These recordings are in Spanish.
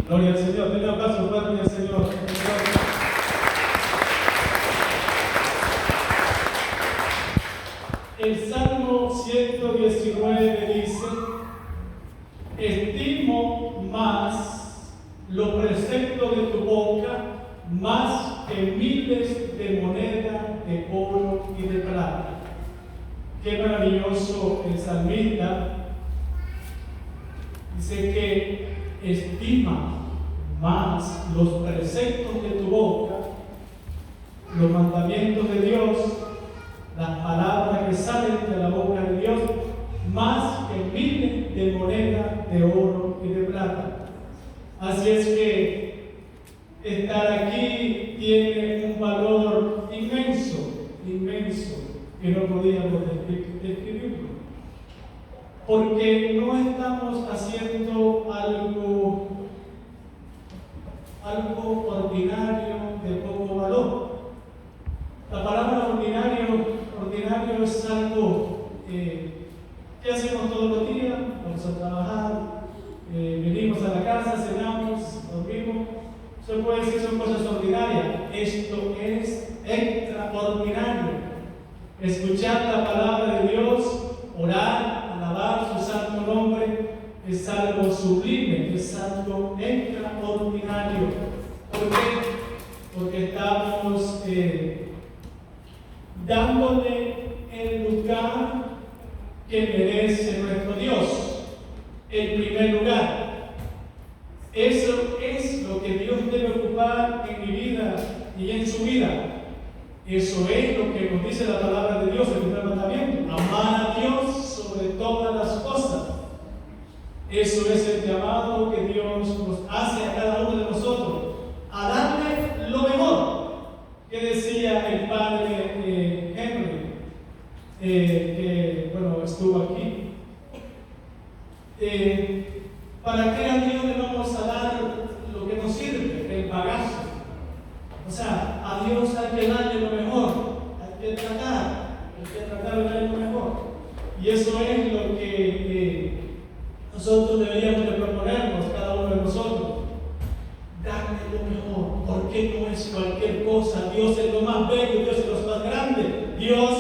Gloria al Señor. Denle un aplauso fuerte al Señor. El Salmo 119 dice: estimo más los preceptos de tu boca, más que miles de monedas de oro y de plata. Qué maravilloso el salmista. Dice que estima más los preceptos de tu boca, los mandamientos de Dios, las palabras que salen de la boca de Dios, más que miles de monedas de oro y de plata. Así es que estar aquí tiene un valor inmenso, que no podíamos describirlo. Porque no estamos haciendo algo ordinario de poco valor. La palabra ordinario es algo que hacemos todos los días. Vamos a trabajar, venimos a la casa, cenamos, dormimos. Se puede decir son cosas ordinarias. Esto es extraordinario. Escuchar la palabra de Dios, orar, alabar su santo nombre, es algo sublime, es algo extraordinario. ¿Por qué? Porque estamos dándole el lugar que merece nuestro Dios, el primer lugar. Eso es lo que Dios debe ocupar en mi vida y en su vida. Eso es lo que nos dice la palabra de Dios, el primer mandamiento: amar a Dios sobre todas las cosas. Eso es el llamado que Dios nos hace a cada uno de nosotros, a darle lo mejor, que decía el padre Henry, que estuvo aquí. ¿Para qué a Dios le vamos a dar lo que nos sirve, el bagaje? O sea, a Dios hay que darle lo mejor, hay que tratar de darle lo mejor. Y eso es lo que nosotros deberíamos de proponernos, cada uno de nosotros. Darle lo mejor, porque no es cualquier cosa. Dios es lo más bello, Dios es lo más grande, Dios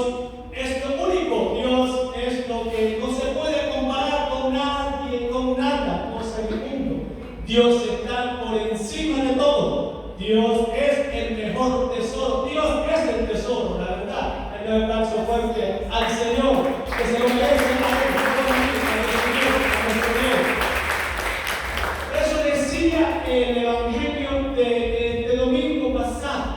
es lo único, Dios es lo que no se puede comparar con nadie, con nada, cosa en el mundo. Dios está por encima de todo. Dios es el mejor tesoro. Dios es el tesoro, la verdad. Hay que dar su fuerte al Señor, que se lo merece a eso decía el Evangelio de domingo pasado,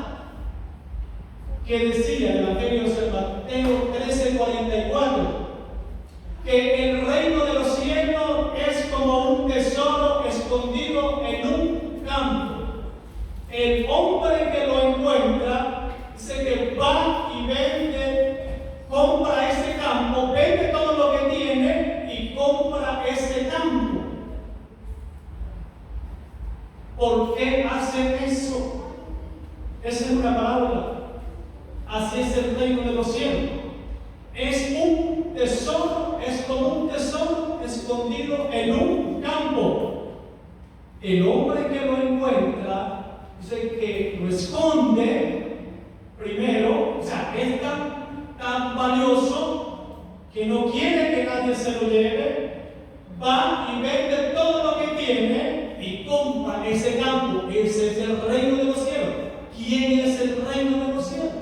que decía el Evangelio de Mateo 13:44, que el reino de los cielos es como un tesoro escondido en un campo. El hombre que lo encuentra dice que va y vende, compra ese campo, vende todo lo que tiene y compra ese campo. ¿Por qué hacen eso? Esa es una parábola. Así es el reino de los cielos. Es un tesoro, es como un tesoro escondido en un campo. El hombre que lo encuentra dice que lo esconde primero, o sea, es tan valioso que no quiere que nadie se lo lleve, va y vende todo lo que tiene y compra ese campo. Ese es el reino de los cielos. ¿Quién es el reino de los cielos?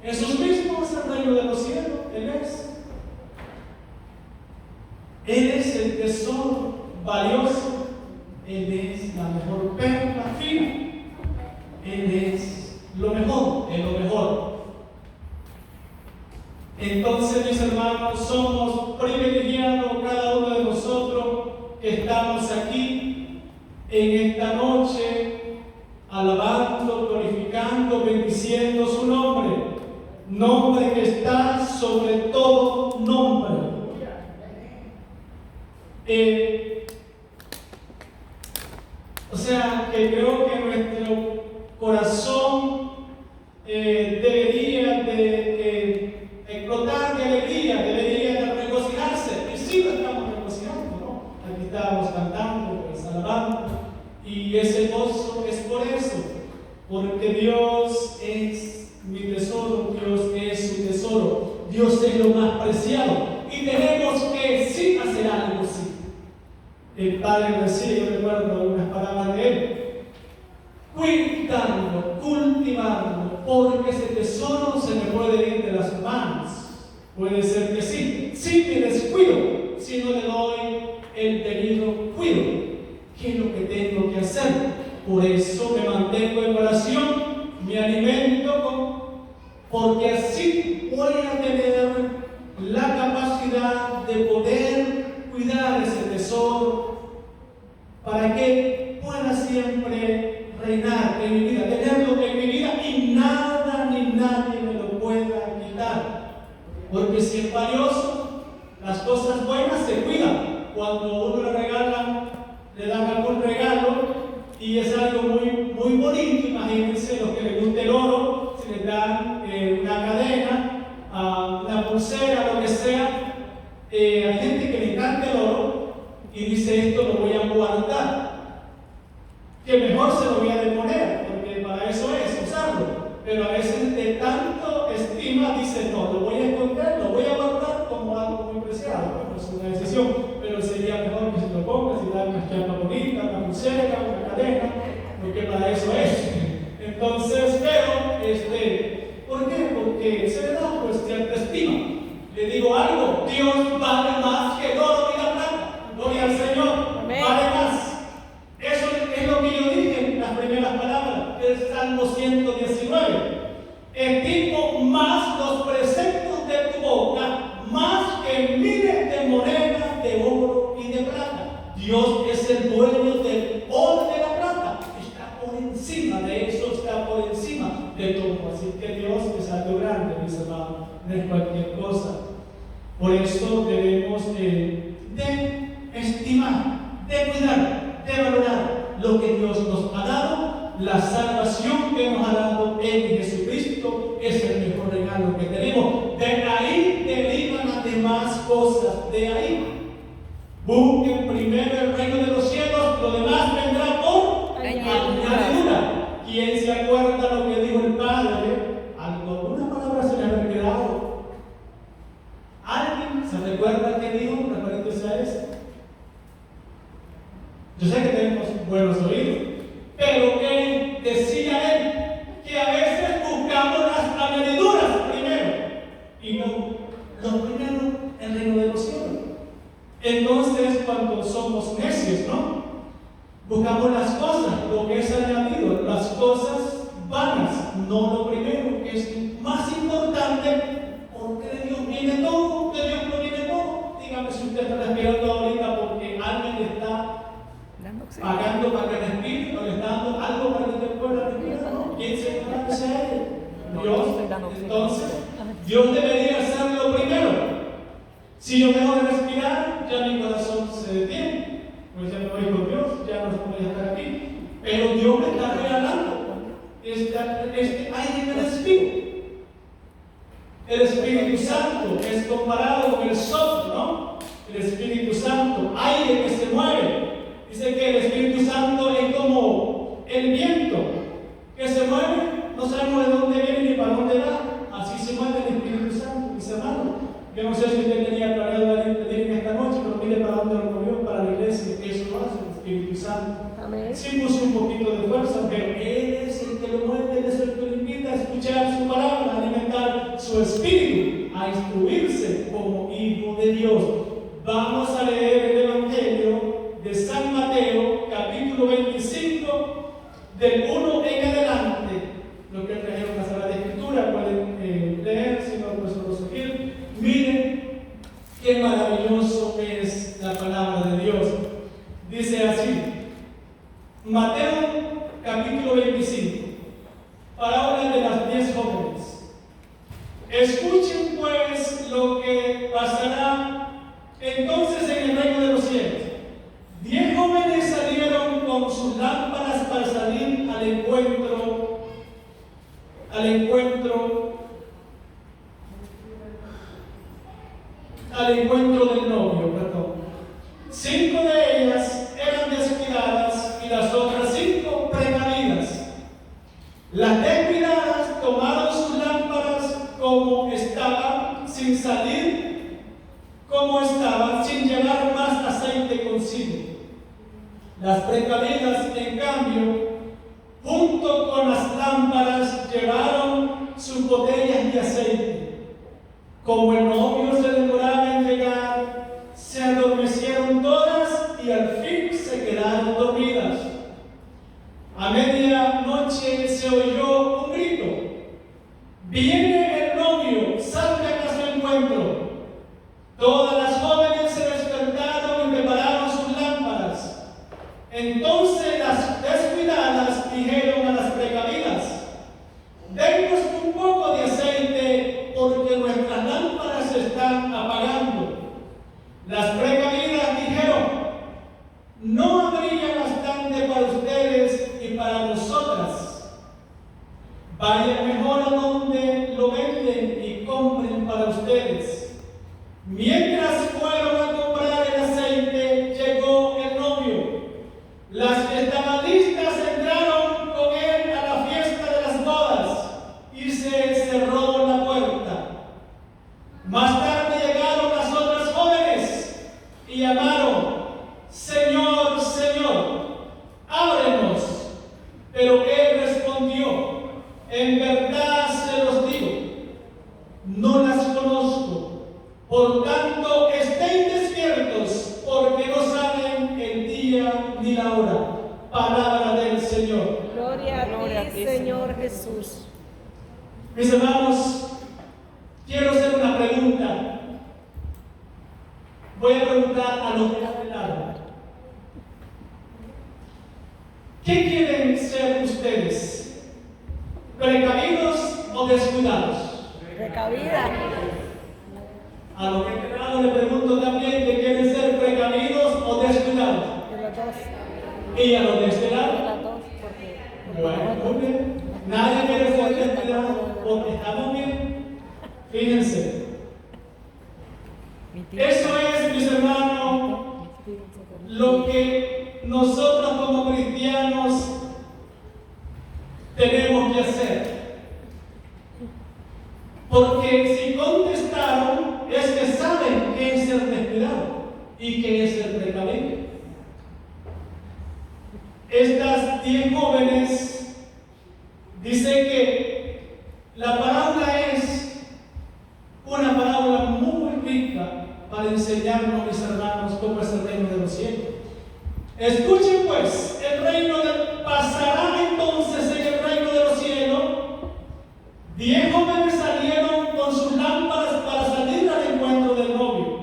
Jesús mismo es el reino de los cielos. Él es el tesoro valioso. Él es la mejor perla fina. Él es lo mejor, es lo mejor. Entonces, mis hermanos, somos privilegiados cada uno de nosotros que estamos aquí en esta noche, alabando, glorificando, bendiciendo su nombre que está sobre todo nombre. O sea, que creo que nuestro corazón debería de explotar de alegría, debería de regocijarse. Y sí lo estamos regocijando, ¿no? Aquí estábamos cantando, pues, alabando. Y ese gozo es por eso, porque Dios es mi tesoro, Dios es su tesoro, Dios es lo más preciado. Y tenemos que sí hacer algo, sí. El Padre decía, yo recuerdo algunas palabras de él: cuidarlo, cultivarlo, porque ese tesoro se me puede ir de las manos. Puede ser que sí, si me descuido, si no le doy el debido cuido. ¿Qué es lo que tengo que hacer? Por eso me mantengo en oración, me alimento, porque así voy a tener la capacidad de poder cuidar ese tesoro para que pueda siempre reinar en mi vida, tenerlo en mi vida y nada ni nadie me lo pueda quitar. Porque si es valioso, las cosas buenas se cuidan. Cuando uno le regalan, le dan algún regalo y es algo muy, muy bonito. Imagínense los que les gusta el oro, si les dan una cadena, una pulsera, lo que sea. Hay gente que le encanta el oro y dice: esto lo voy a guardar, que mejor se lo voy a deponer, porque para eso es usarlo. Pero a veces de tanto estima dice: no, lo voy a esconder, lo voy a guardar como algo muy preciado. Bueno, es una decisión, pero sería mejor que se lo pongas y dar una chapa bonita, una pulsera, una cadena, porque para eso es. Entonces, pero, ¿por qué? Porque se le da pues cierta estima. Le digo algo: Dios vale más que el oro y la plata. Gloria al Señor. Amén. Vale más. Eso es lo que yo dije en las primeras palabras del Salmo 119. Estimo más los preceptos de tu boca, más que miles de monedas de oro y de plata. Dios es el dueño del oro y de la plata. Está por encima de eso, está por encima de todo. Así que Dios es algo grande, mis hermanos, no es cualquier cosa. Por eso debemos de estimar, de cuidar, de valorar lo que Dios nos ha dado. La salvación que nos ha dado en Jesucristo es el mejor regalo que tenemos. De ahí derivan las demás cosas. De ahí. Busquen primero el reino de los cielos, lo demás vendrá por añadidura. ¿Quién se acuerda lo que dijo el Padre? ¿Alguna palabra se le habrá quedado? ¿Alguien se recuerda qué dijo referente a eso? Yo sé que tenemos buenos oídos, pero ¿qué decía él? Que a veces buscamos las añadiduras primero y no lo primero, el reino de los cielos. Entonces, cuando somos necios, ¿no? Buscamos las cosas, lo que es añadido, las cosas vanas, no lo primero, que es más importante, porque de Dios viene todo, de Dios no viene todo. Dígame si usted está respirando ahorita porque alguien le está pagando para que respire, o le está dando algo para que usted pueda respirar. ¿Quién se conoce a él? Dios. Entonces, Dios debería ser lo primero. Si yo dejo de respirar, ya mi corazón se detiene. Pues ya no voy con Dios, ya no voy a estar aquí. Pero Dios me está regalando este aire que respiro. El Espíritu Santo es comparado con el soplo, ¿no? El Espíritu Santo, aire que se mueve. Dice que el Espíritu Santo es como el viento que se mueve, no sabemos de dónde viene ni para dónde va. Así se mueve el Espíritu Santo, mis hermanos. Yo no sé si usted tenía planeado venir esta noche, pero mire para dónde lo movió, para la iglesia. Eso lo hace el Espíritu Santo. Amén. Sí puso un poquito de fuerza, pero Él es el que lo mueve, Él es el que lo invita a escuchar su palabra, a alimentar su espíritu, a instruirse como hijo de Dios. Vamos a leer el Evangelio de San Mateo, capítulo 25, del 1 en adelante. Lo que trajeron la Sagrada Escritura pueden leer, si no, pues solo seguir. Miren qué maravilloso es la palabra de Dios. Dice así, Mateo capítulo 25, parábola de las 10 jóvenes. Escuchen pues lo que pasará entonces en el reino de los cielos. 10 jóvenes salieron con sus lámparas para salir al encuentro del novio, perdón. 5 de ellas eran descuidadas y las otras Las precavidas, en cambio, junto con las lámparas, llevaron sus botellas de aceite. Como el novio se demoraba en llegar, se adormecieron todas y al fin se quedaron dormidas. A medianoche se oyó un grito: ¡viene el novio! ¡Salgan a su encuentro! Todas las jóvenes se despertaron y prepararon sus lámparas. Entonces las descuidadas dijeron a las precavidas: denos un poco de aceite, porque nuestras lámparas se están apagando. Las precavidas dijeron: no habría bastante para ustedes y para nosotras. Vayan mejor a donde lo venden y compren para ustedes. Mientras fueron a comprar el aceite, llegó el novio. Las que estaban listas entraron con él a la fiesta de las bodas y se cerró la puerta. Más tarde llegaron las otras jóvenes y llamaron: Señor, Señor, ábrenos. Pero él respondió: en verdad se los digo, no las conozco. Por tanto, estén despiertos, porque no saben el día ni la hora. Palabra del Señor. Gloria a ti, Señor Jesús. Mis hermanos, quiero hacer una pregunta. Voy a preguntar a los de este lado: ¿qué quieren ser ustedes? ¿Precavidos o descuidados? Precavida. A los que este lado le pregunto también que quieren ser precavidos o descuidados. De los dos. Y a los de este De lado. las dos, porque Bueno, muy bien. Nadie quiere ser descuidado porque estamos bien. Fíjense. Eso es, mis hermanos, lo que nosotros como cristianos tenemos que hacer. Porque si contestaron, es que saben qué es ser descuidado y qué es ser precavido. Estas 10 jóvenes dicen que la parábola es una parábola muy rica para enseñarnos, mis hermanos, cómo es el reino de los cielos. Escuchen pues, pasará entonces en el reino de los cielos. 10 jóvenes salieron con sus lámparas para salir al encuentro del novio.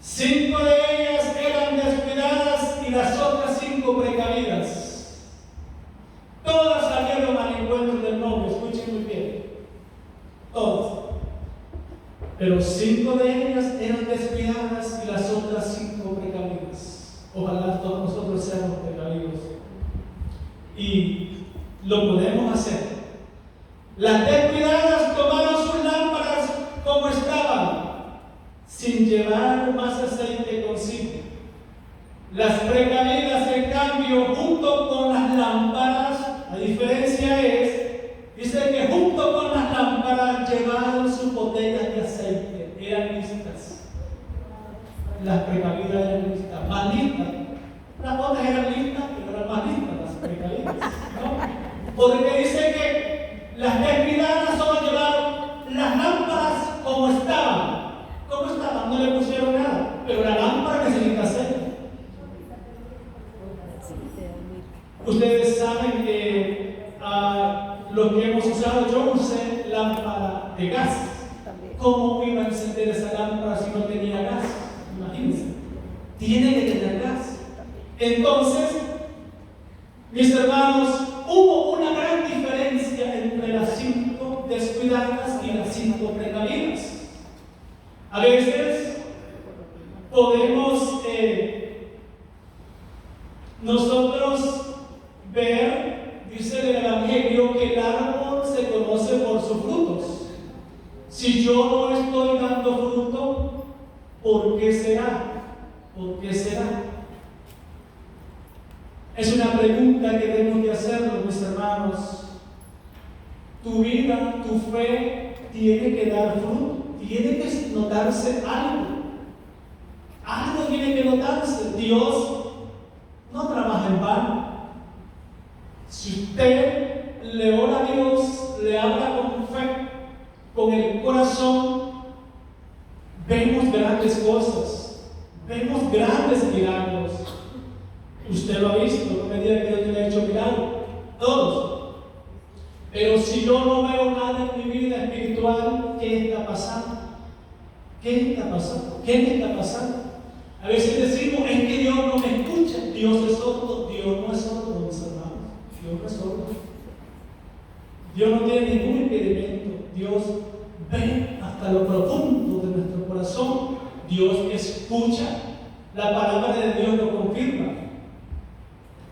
5 de ellas eran descuidadas y las otras 5 precavidas. Todas salieron al encuentro del novio, escuchen muy bien. Todas. Pero 5 de ellas eran descuidadas y las otras 5 precavidas. Ojalá todos nosotros seamos precavidos. Y lo podemos hacer. Las descuidadas tomaron sus lámparas como estaban, sin llevar más aceite consigo. Las precavidas, en cambio, junto con las lámparas, la diferencia dice que junto con las lámparas llevaron sus botellas de aceite, eran listas. Las precavidas eran listas, más listas. Las otras eran listas, pero eran más listas las precavidas, ¿no? Porque dice que las descuidadas solo llevaron las lámparas como estaban. ¿Cómo estaban? No le pusieron nada. Pero la lámpara necesita aceite. Ustedes saben que lo que hemos usado, yo usé lámpara de gas. ¿Cómo iba a encender esa lámpara si no tenía gas? Imagínense. Tiene que tener gas. Entonces, mis hermanos, hubo una gran diferencia entre las 5 descuidadas y las 5 precavidas. A veces podemos nosotros ver, dice el Evangelio, que el árbol se conoce por sus frutos. Si yo no estoy dando fruto, ¿por qué será? ¿Por qué será? Es una pregunta que tenemos que hacernos, mis hermanos. Tu vida, tu fe, tiene que dar fruto, tiene que notarse algo. Algo tiene que notarse. Dios no trabaja en vano. Si usted le ora a Dios, le habla con fe, con el corazón, vemos grandes cosas, vemos grandes milagros. Usted lo ha visto, no me diga que Dios le ha hecho milagros, todos. Pero si yo no veo nada en mi vida espiritual, ¿qué está pasando? ¿Qué está pasando? ¿Qué me está pasando? A veces decimos, es que Dios no me escucha. Dios es sordo. Dios no es sordo, mis hermanos. Dios no es sordo. Dios no tiene ningún impedimento. Dios ve hasta lo profundo de nuestro corazón. Dios escucha. La palabra de Dios lo confirma.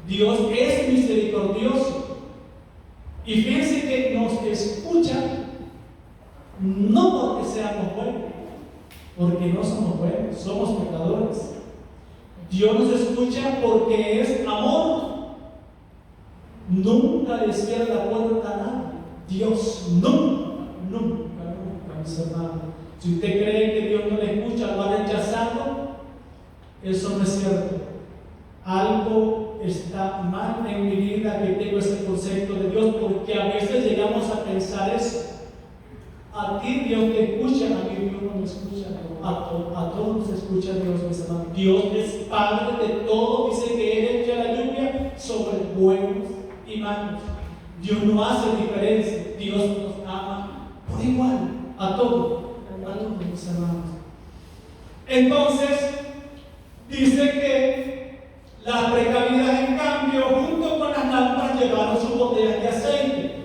Dios es misericordioso. Y fíjense que nos escucha no porque seamos buenos, porque no somos buenos, somos pecadores. Dios nos escucha porque es amor. Nunca le cierra la puerta a nadie. Dios nunca, mis hermanos. Si usted cree que Dios no le escucha, lo ha rechazado, eso no es cierto. Algo está mal en mi vida que tengo ese concepto de Dios, porque a veces llegamos a pensar eso. A ti Dios te escucha, a mí Dios no me escucha, a todos nos escucha Dios, mis hermanos. Dios es Padre de todo, dice que Él echa la lluvia sobre buenos y malos. Dios no hace diferencia, Dios nos ama por igual, a todos, mis hermanos. Entonces, dice que las precavidas, en cambio, junto con las lámparas, llevaron sus botellas de aceite.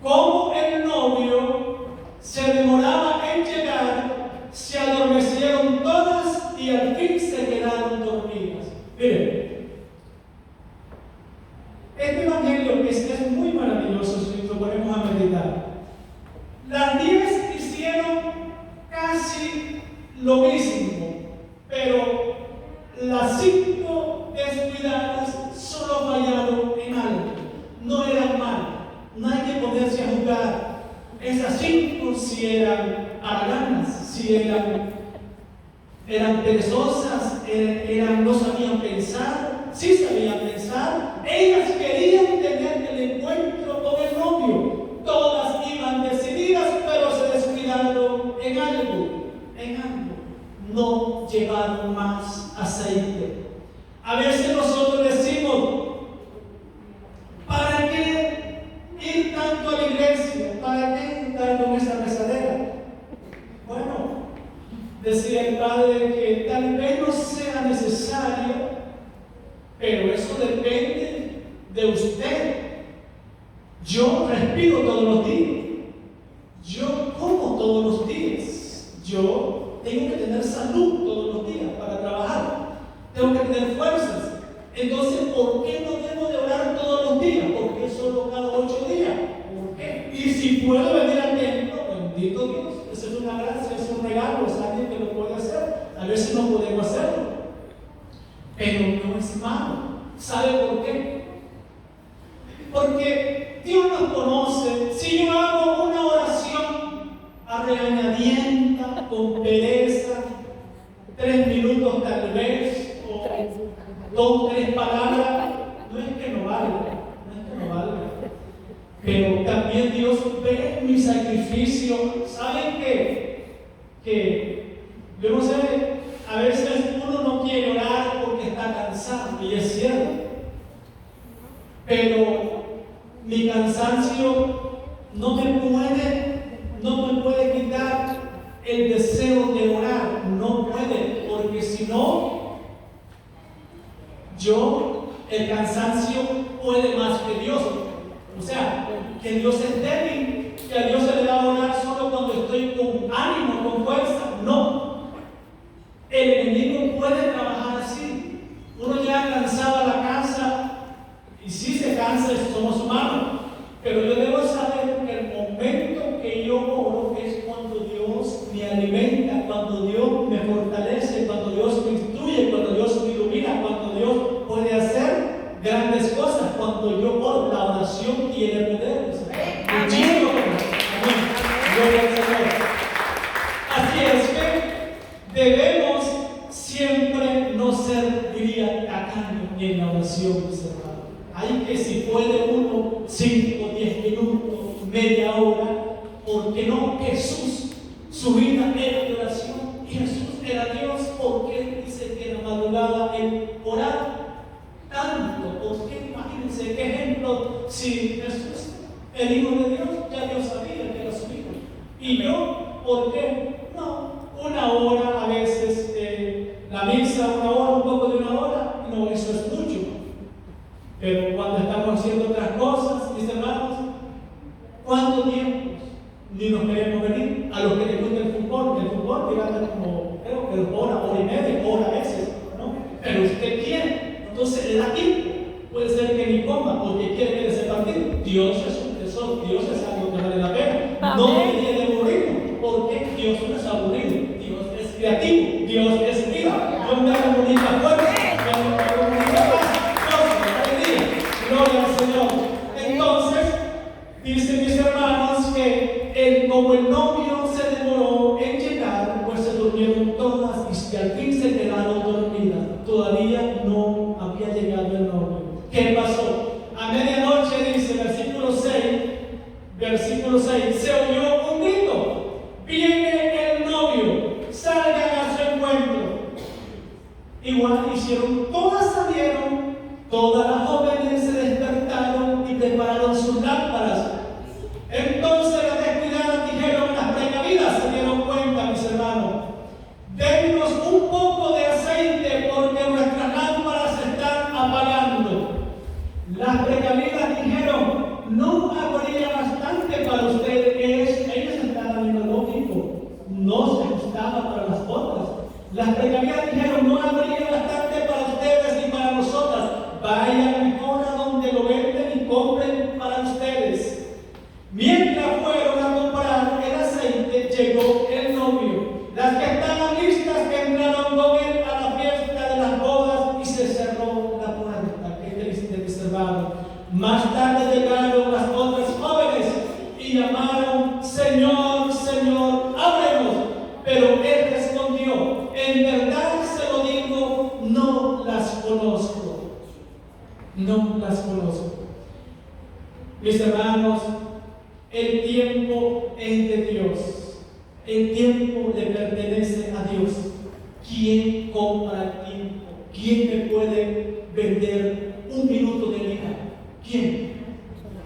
Como el novio se demoraba en llegar, se adormecieron todas y al fin se quedaron dormidas. Miren, este evangelio es muy maravilloso si lo ponemos a meditar. Las 10 hicieron casi lo mismo, pero las 5 descuidadas solo fallaron en algo. No eran malas, no hay que ponerse a jugar. Esas 5 si eran haraganas, si eran perezosas, no sabían pensar, sí sabían pensar. Ellas querían tener el encuentro con el novio. Todas iban decididas, pero se descuidaron en algo. No llevaron más aceite. A veces nosotros decimos, ¿para qué ir tanto a la iglesia? ¿Para qué estar con esa rezadera? Bueno, decía el padre que tal vez no sea necesario, pero eso depende de usted. Yo respiro todos los días. Yo como todos los días. Yo tengo que tener salud todos los días para trabajar. Tengo que tener fuerzas. Entonces, ¿por qué no debo de orar todos los días? ¿Por qué solo cada 8 días? ¿Por qué? Y si puedo venir al templo, bendito Dios, eso es una gracia, es un regalo, es alguien que lo puede hacer. A veces no podemos hacerlo, pero no es malo. ¿Sabe por qué? Porque Dios nos conoce. Si yo hago una oración a regañadienta, con pereza, 3 minutos tal vez, o 2 o 3 palabras, no es que no valga, pero también Dios ve mi sacrificio. ¿Saben que yo no sé, a veces uno no quiere orar porque está cansado, y es cierto, pero mi cansancio no me puede quitar el deseo de orar, no puede, porque si no, el cansancio puede más que Dios. O sea, que Dios es débil, que a Dios se le da a orar solo cuando estoy con ánimo, con fuerza. No, el enemigo puede trabajar así. Uno llega cansado a la casa, y si se cansa, somos humanos, pero yo debo saber que el momento que yo oro es cuando Dios me alimenta, cuando Dios me fortalece, cuando Dios me instruye, cuando Dios me ilumina, cuando Dios puede hacer grandes cosas, cuando yo oro. La oración tiene poder. Amén. Gloria al Señor. Así es que debemos siempre no ser, diría, tacaños en la oración. hermanos. Hay que, si puede uno, 5 o 10 minutos, media hora, porque no, Jesús, su vida era de oración. Jesús era Dios, porque Él dice que en la madrugada Él oraba tanto. Porque imagínense qué ejemplo, si Jesús, el Hijo de Dios, ya Dios sabía que era su Hijo. Y yo, ¿por qué? No, una hora a veces, la misa, una hora, un poco de una hora, no, eso es mucho. Pero cuando estamos haciendo otras cosas, mis hermanos, ¿cuánto tiempo? Ni nos queremos venir. A los que les gusta el fútbol, digamos como, creo que hora y media, hora a veces, ¿no? Pero usted quiere, entonces le da tiempo. Puede ser que ni coma porque quiere ver ese partido. Dios es un tesoro, Dios es algo que vale la pena. No debería de aburrirnos, porque Dios no es aburrido, Dios es creativo, Dios es vida. Dios me comunica fuerza, me comunica paz, gloria al Señor. Entonces, dicen mis hermanos que como el novio se demoró en llegar, pues se durmieron todas y al fin se quedaron dormidas. Todavía no había llegado el novio. ¿Qué pasó? A medianoche dice, versículo 6, se oyó un grito. Viene el novio, salgan a su encuentro. Igual hicieron, todas salieron, todas las jóvenes se despertaron y prepararon sus lámparas. Entonces las descuidadas dijeron, las precavidas se dieron cuenta, mis hermanos. Dennos un poco de aceite porque nuestras lámparas se están apagando. Las precavidas dijeron, no habría bastante para ustedes. Ellos estaban en lo lógico, no se ajustaba para las otras. Las precavidas dijeron, no habría bastante para ustedes ni para nosotras. Vayan mejor a donde lo venden y compren para ustedes. Mientras fueron a comprar el aceite, llegó el novio. Las que estaban listas entraron con él a la fiesta de las bodas y se cerró la puerta. Qué triste, mis hermanos. Más tarde llegaron las otras jóvenes y llamaron, Señor, Señor, ábrenos. Pero él respondió, en verdad se lo digo, no las conozco. No las conozco. Mis hermanos, el tiempo es de Dios. El tiempo le pertenece a Dios. ¿Quién compra el tiempo? ¿Quién me puede vender un minuto de vida? ¿Quién?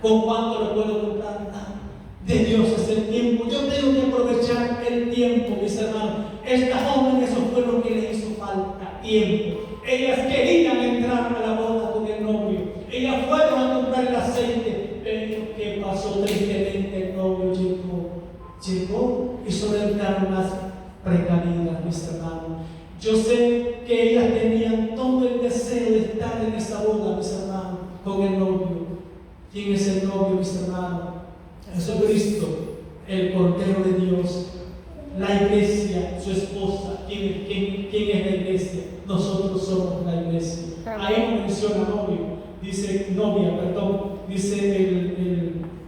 ¿Con cuánto lo puedo comprar? Nada. De Dios es el tiempo. Yo tengo que aprovechar el tiempo, mis hermanos. Esta joven, eso fue lo que le hizo falta, tiempo. Ellas querían entrar a la boda con el novio. Ellas fueron a comprar el aceite. Pero ¿qué pasó? Tristemente el novio llegó y solo entraron las precavidas, mis hermanos. Yo sé que ellas tenían todo el deseo de estar en esa boda, mis hermanos, con el novio. ¿Quién es el novio, mis hermanos? Jesucristo, el Cordero de Dios. La iglesia, su esposa. ¿Quién es la iglesia? Nosotros somos la iglesia. Ahí no menciona novio, dice novia, perdón. Dice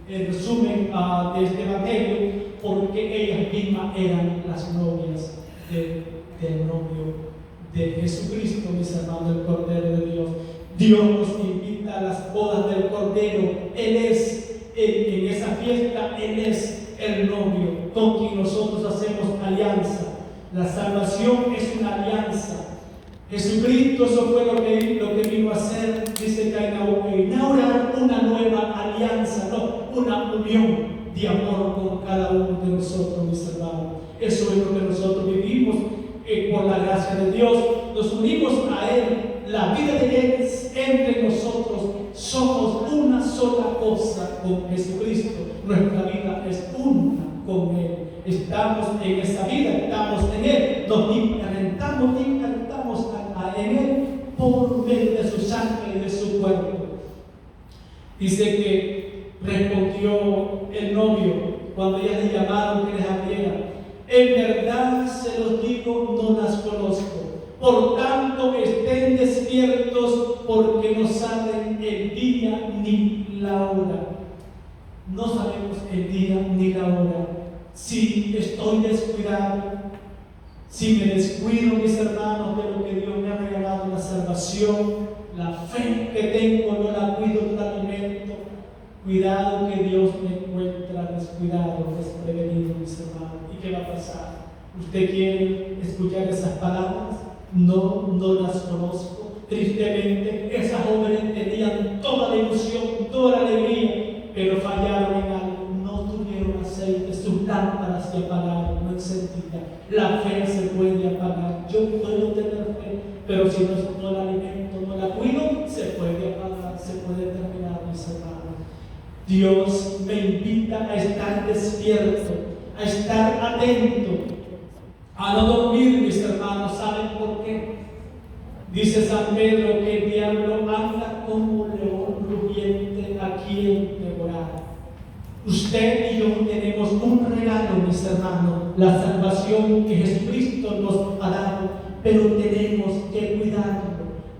el resumen de este evangelio, porque ellas mismas eran las novias del novio de Jesucristo, mis hermanos, el Cordero de Dios. Dios nos invita a las bodas del Cordero. Él es, en esa fiesta, Él es el novio con quien nosotros hacemos alianza. La salvación es una alianza. Jesucristo, eso fue lo que vino a hacer, dice que a inaugurar una nueva alianza, no, una unión de amor con cada uno de nosotros, mis hermanos. Eso es lo que nosotros vivimos por la gracia de Dios. Nos unimos a Él. La vida de Él es entre nosotros. Somos una sola cosa con Jesucristo. Nuestra vida es una con Él. Estamos en esa vida, estamos en Él. Nos implementamos en Él por medio de su sangre y de su cuerpo. Dice que respondió el novio cuando ellas le llamaron que les abriera. En verdad se los digo, no las conozco. Por tanto, estén despiertos porque no saben el día ni la hora. No sabemos el día ni la hora. Si estoy descuidado, si me descuido, mis hermanos, de lo que Dios me ha regalado, la salvación, la fe que tengo no la cuido, no la alimento. Cuidado que Dios me encuentra descuidado, desprevenido, mis hermanos. ¿Y qué va a pasar? ¿Usted quiere escuchar esas palabras? No las conozco. Tristemente, esas jóvenes tenían toda la ilusión, toda la alegría, pero fallaron en algo. No tuvieron aceite, sus lámparas se apagaron, no encendían. La fe se puede apagar. Yo puedo tener fe, pero si no la alimento, no la cuido, se puede apagar, se puede terminar, mis hermanos. Dios me invita a estar despierto, a estar atento, a no dormir, mis hermanos. ¿Saben por qué? Dice San Pedro que el diablo anda como león rugiente a quien devorar. Usted y yo tenemos un regalo, mis hermanos, la salvación que Jesucristo nos ha dado, pero tenemos que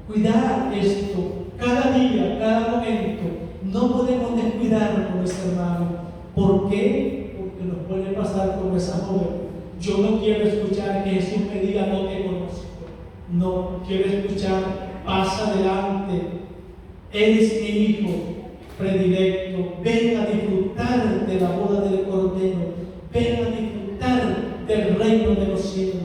cuidar esto cada día, cada momento. No podemos descuidarnos, mis hermanos. ¿Por qué? Porque nos puede pasar como esa joven. Yo no quiero escuchar que Jesús me diga no te conozco. No quiero escuchar pasa adelante. Eres mi hijo predilecto. Ven a disfrutar de la boda del Cordero. Ven a disfrutar del reino de los cielos.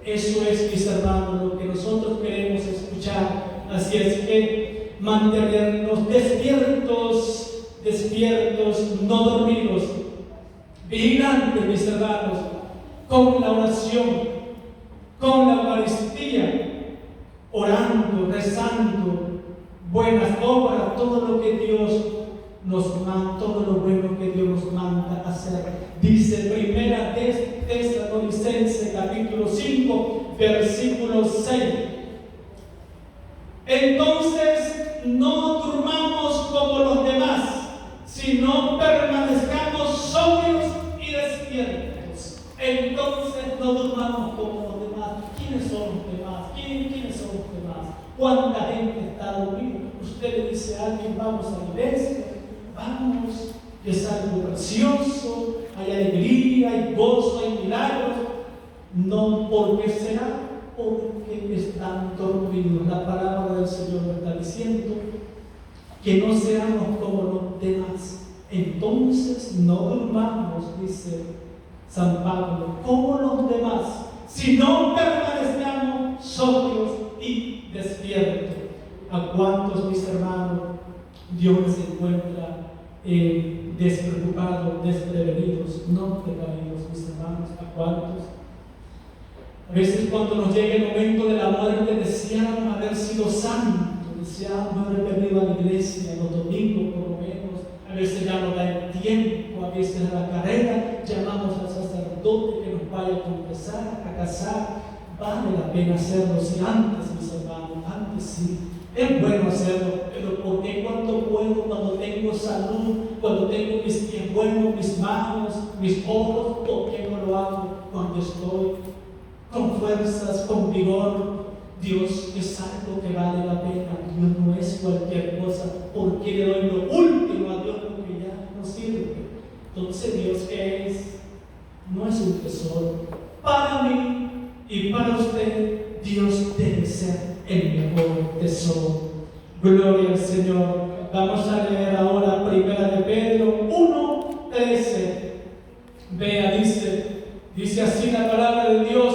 Eso es, mis hermanos, lo que nosotros queremos escuchar. Así es que mantenernos despiertos, no dormidos, vigilantes, mis hermanos, con la oración, con la Eucaristía, orando, rezando, buenas obras, todo lo que Dios nos manda, todo lo bueno que Dios nos manda hacer. Dice Primera Tesalonicenses capítulo 5, versículo 6. Entonces, no durmamos como los demás, sino permanezcamos sobrios y despiertos. Entonces, no durmamos como los demás. ¿Quiénes son los demás? ¿Quiénes son los demás? ¿Cuánta gente está dormida? Usted le dice a alguien, vamos a la iglesia, vamos, que es algo precioso, hay alegría, hay gozo, hay milagros. No, porque será porque están dormidos. La palabra del Señor nos está diciendo que no seamos como los demás. Entonces no durmamos, dice San Pablo, como los demás, sino permanezcamos sobrios y despiertos. ¿A cuántos, mis hermanos, Dios les encuentra despreocupados, desprevenidos, no precavidos, mis hermanos? ¿A cuántos? A veces cuando nos llega el momento de la muerte deseamos haber sido santos, deseamos haber venido a la iglesia los domingos por lo menos. A veces ya no da el tiempo, a veces a la carrera llamamos al sacerdote que nos vaya a confesar, a casar. Vale la pena hacerlo, si antes, mis hermanos, antes sí. Es bueno hacerlo, pero ¿por qué cuando puedo, cuando tengo salud, cuando tengo mis pies buenos, mis manos, mis ojos? ¿Por qué no lo hago cuando estoy con fuerzas, con vigor? Dios es algo que vale la pena. Dios no es cualquier cosa. ¿Por qué le doy lo último a Dios lo que ya no sirve? Entonces, ¿Dios qué es? No es un tesoro. Para mí y para usted, Dios debe ser el mejor tesoro. Gloria al Señor. Vamos a leer ahora Primera de Pedro 1:13. Vea, dice así la palabra de Dios: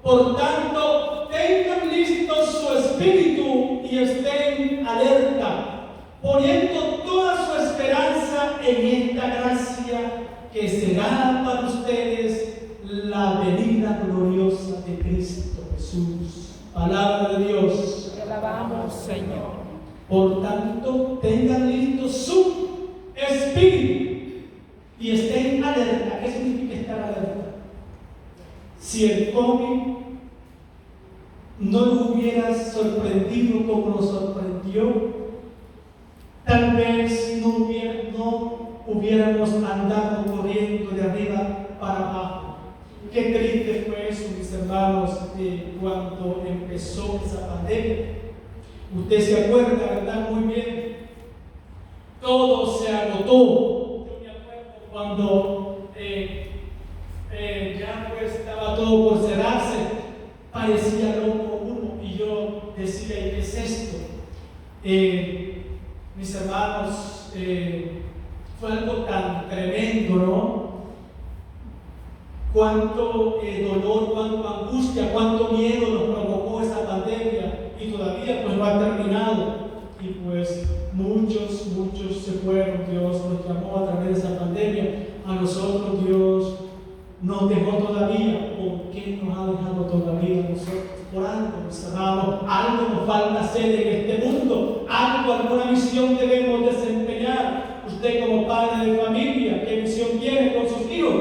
por tanto, tengan listo su espíritu y estén alerta, poniendo toda su esperanza en esta gracia que será para ustedes la venida gloriosa de Cristo Jesús. Palabra de Dios. Te alabamos, Señor. Por tanto, tengan listo su espíritu y estén alerta. ¿Qué significa estar alerta? Si el COVID no lo hubiera sorprendido como lo sorprendió, tal vez no hubiéramos andado corriendo de arriba para abajo. Qué triste fue eso, mis hermanos, cuando empezó esa pandemia. Usted se acuerda, ¿verdad? Muy bien. Todo se agotó. Yo me acuerdo cuando ya pues estaba todo por cerrarse, parecía loco uno, y yo decía, ¿y qué es esto? Mis hermanos, fue algo tan tremendo, ¿no? Cuánto dolor, cuánta angustia, cuánto miedo nos provocó esta pandemia, y todavía pues no ha terminado. Y pues muchos se fueron. Dios nos llamó a través de esa pandemia. A nosotros Dios nos dejó todavía. ¿Por qué nos ha dejado todavía a nosotros? Por algo, mis hermanos, algo nos falta hacer en este mundo, alguna misión debemos desempeñar. Usted como padre de familia, ¿qué misión tiene con sus hijos?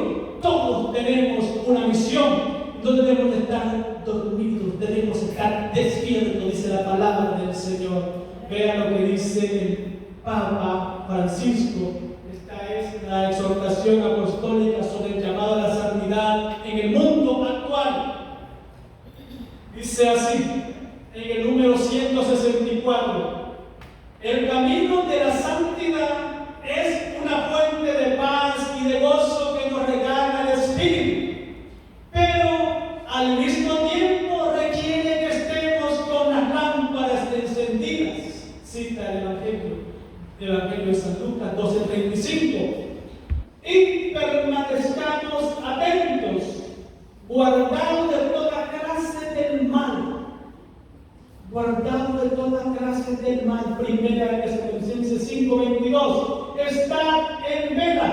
Todos tenemos una misión. No debemos estar dormidos, debemos estar despiertos, dice la palabra del Señor. Vean lo que dice el Papa Francisco. Esta es la exhortación apostólica sobre el llamado a la santidad en el mundo actual. Dice así, en el número 164, el camino de la santidad es una fuente de paz y de gozo que nos regala el Espíritu, pero al mismo tiempo requiere que estemos con las lámparas encendidas. Cita el Evangelio de San Lucas 12:35. Y permanezcamos atentos, guardados de toda clase del mal. Guardados de toda clase del mal. Primera de Tesalonicenses 5:22. Está en vela.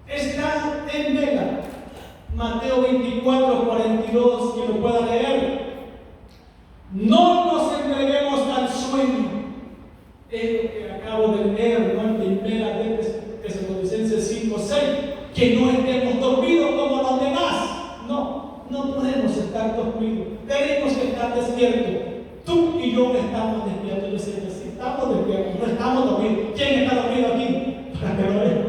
Está en vela. Mateo 24:42, quien lo pueda leer. No nos entreguemos al sueño. Es lo que acabo de leer, ¿no? En primera de Tesalonicenses 5:6. Que no estemos dormidos como los demás. No podemos estar dormidos. Tenemos que estar despiertos. Tú y yo estamos despiertos. Yo sé que sí, estamos despiertos. No estamos dormidos. ¿Quién está dormido aquí? Para que lo vean.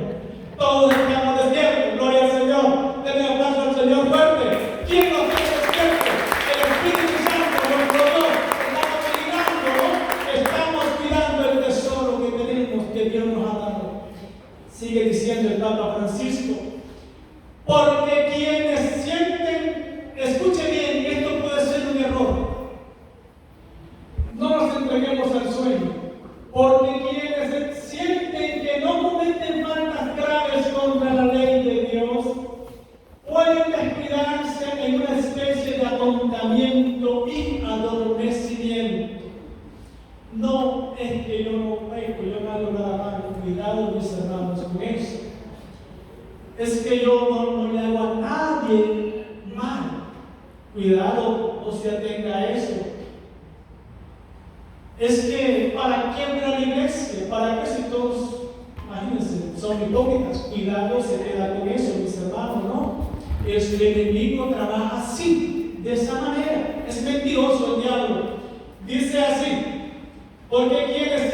Todos estamos despiertos. Gloria al Señor. Denle aplauso al Señor fuerte. ¿Quién nos tiene despiertos? El Espíritu Santo, nuestro Dios. Estamos cuidando el tesoro que tenemos, que Dios nos ha dado. Sigue diciendo el Papa Francisco. Porque quienes sienten, escuche bien, esto puede ser un error. No nos entreguemos al sueño. Porque quienes sienten que no cometen faltas graves contra la ley de Dios, pueden descuidarse en una especie de atontamiento y adormecimiento. No es que yo no peco, yo no hago nada malo. Cuidado, mis hermanos, con eso. Es que yo no le hago a nadie mal. Cuidado, no se atenga a eso. Es que, ¿para qué ir a la iglesia? ¿Para qué si todos, imagínense, son hipócritas? Cuidado, se queda con eso, mis hermanos, ¿no? El enemigo trabaja así, de esa manera. Es mentiroso el diablo. Dice así, porque quienes